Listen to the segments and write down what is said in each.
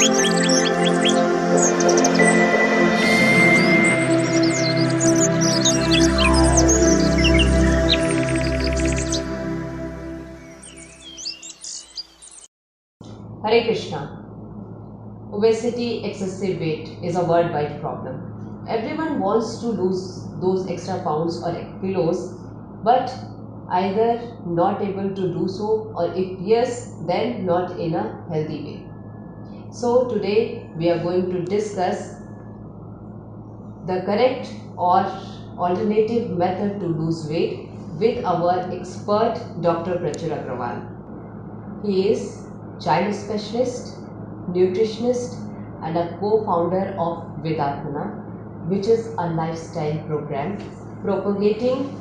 Hare Krishna. Obesity, excessive weight is a worldwide problem. Everyone wants to lose those extra pounds or kilos, but either not able to do so, or if yes, then not in a healthy way. So today we are going to discuss the correct or alternative method to lose weight with our expert Dr. Prachur Agrawal. He is child specialist, nutritionist and a co-founder of Vedatmana, which is a lifestyle program propagating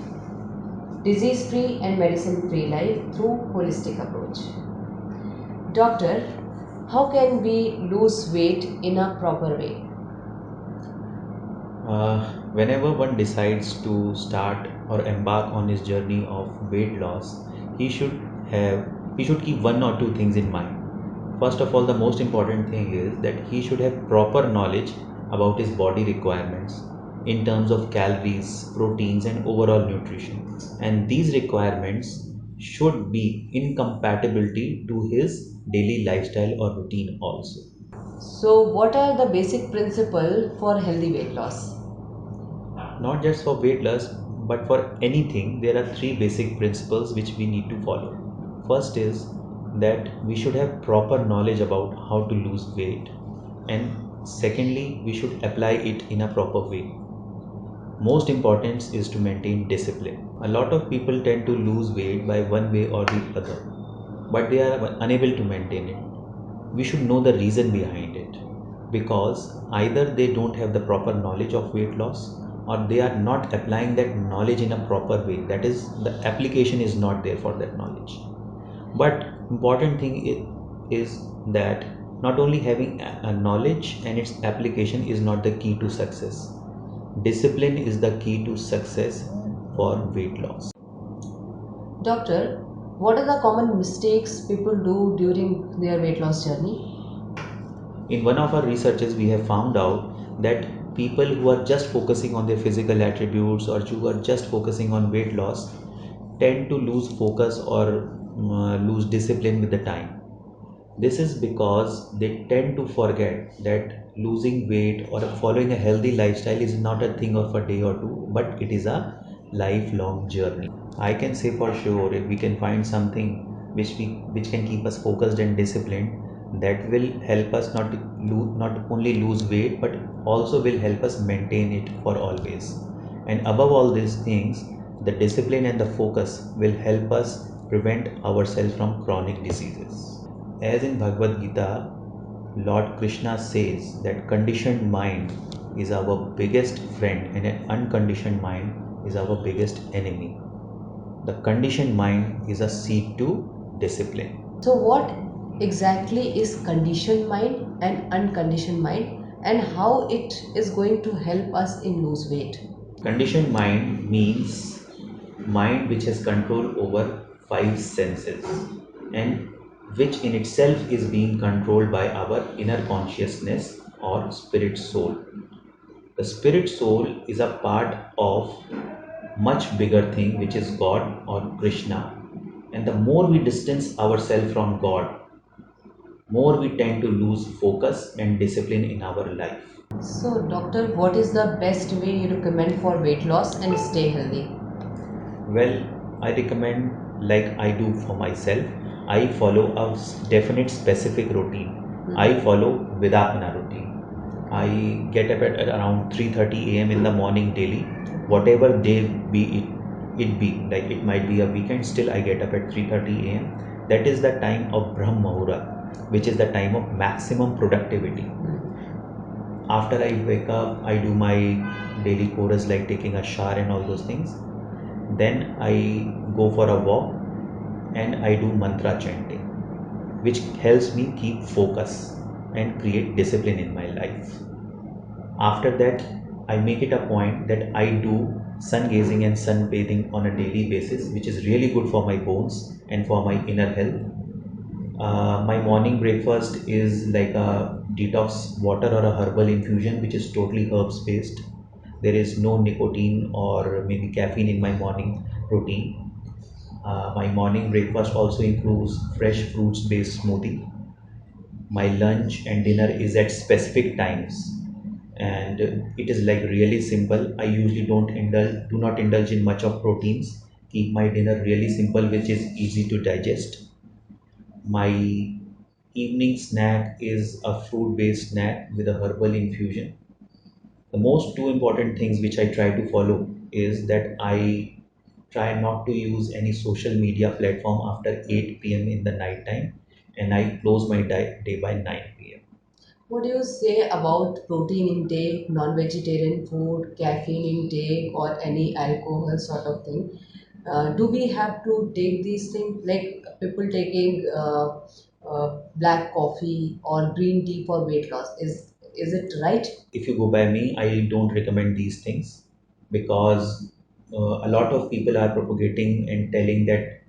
disease-free and medicine-free life through holistic approach. Doctor, how can we lose weight in a proper way? Whenever one decides to start or embark on his journey of weight loss, he should he should keep one or two things in mind. First of all, the most important thing is that he should have proper knowledge about his body requirements in terms of calories, proteins, and overall nutrition. And these requirements should be in compatibility to his daily lifestyle or routine also. So, what are the basic principles for healthy weight loss? Not just for weight loss, but for anything, there are three basic principles which we need to follow. First is that we should have proper knowledge about how to lose weight, and secondly, we should apply it in a proper way. Most important is to maintain discipline. A lot of people tend to lose weight by one way or the other, but they are unable to maintain it. We should know the reason behind it, because either they don't have the proper knowledge of weight loss, or they are not applying that knowledge in a proper way. That is, the application is not there for that knowledge. But important thing is that not only having a knowledge and its application is not the key to success. Discipline is the key to success for weight loss. Doctor, what are the common mistakes people do during their weight loss journey? In one of our researches, we have found out that people who are just focusing on their physical attributes or who are just focusing on weight loss tend to lose focus or lose discipline with the time. This is because they tend to forget that losing weight or following a healthy lifestyle is not a thing of a day or two, but it is a lifelong journey. I can say for sure, if we can find something which can keep us focused and disciplined, that will help us not only lose weight, but also will help us maintain it for always. And above all these things, the discipline and the focus will help us prevent ourselves from chronic diseases. As in Bhagavad Gita, Lord Krishna says that conditioned mind is our biggest friend and an unconditioned mind is our biggest enemy. The conditioned mind is a seed to discipline. So, what exactly is conditioned mind and unconditioned mind, and how it is going to help us in lose weight? Conditioned mind means mind which has control over five senses and which in itself is being controlled by our inner consciousness or spirit soul. The spirit soul is a part of much bigger thing which is God or Krishna. And the more we distance ourselves from God, more we tend to lose focus and discipline in our life. So, doctor, what is the best way you recommend for weight loss and stay healthy? Well, I recommend, like I do for myself, I follow a definite specific routine. I follow Vedapana routine. I get up at around 3:30 a.m. in the morning daily, whatever day it be. Like it might be a weekend, still I get up at 3:30 a.m. That is the time of Brahm Muhurat, which is the time of maximum productivity. After I wake up, I do my daily chorus like taking a shower and all those things. Then I go for a walk and I do mantra chanting, which helps me keep focus and create discipline in my life. After that, I make it a point that I do sun gazing and sun bathing on a daily basis, which is really good for my bones and for my inner health. My morning breakfast is like a detox water or a herbal infusion, which is totally herbs based. There is no nicotine or maybe caffeine in my morning routine. My morning breakfast also includes fresh fruits based smoothie. My lunch and dinner is at specific times, and it is like really simple. I usually do not indulge in much of proteins. Keep my dinner really simple, which is easy to digest. My evening snack is a fruit based snack with a herbal infusion. The most two important things which I try to follow is that I try not to use any social media platform after 8 p.m. in the night time, and I close my day by 9 p.m. What do you say about protein intake, non-vegetarian food, caffeine intake, or any alcohol sort of thing? Do we have to take these things like people taking black coffee or green tea for weight loss? Is it right? If you go by me, I don't recommend these things because a lot of people are propagating and telling that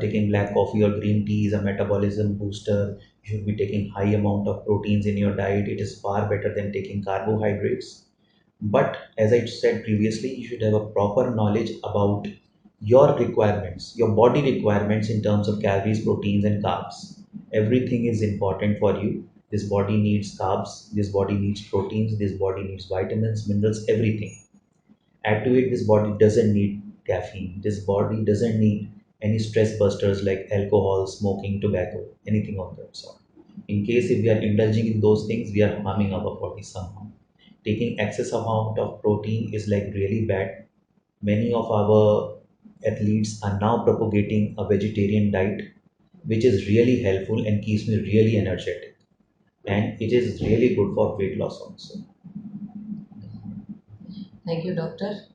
taking black coffee or green tea is a metabolism booster. You should be taking high amount of proteins in your diet. It is far better than taking carbohydrates. But as I said previously, you should have a proper knowledge about your requirements, your body requirements in terms of calories, proteins, and carbs. Everything is important for you. This body needs carbs, this body needs proteins, this body needs vitamins, minerals, everything. Add to it, this body doesn't need caffeine. This body doesn't need any stress busters like alcohol, smoking, tobacco, anything of that sort. In case if we are indulging in those things, we are harming our body somehow. Taking excess amount of protein is like really bad. Many of our athletes are now propagating a vegetarian diet, which is really helpful and keeps me really energetic. And it is really good for weight loss also. Thank you, doctor.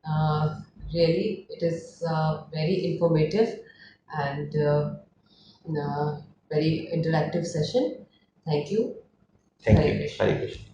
Uh, Really, it is very informative and very interactive session. Thank you. Thank Hare you. Hare Krishna. Krishna.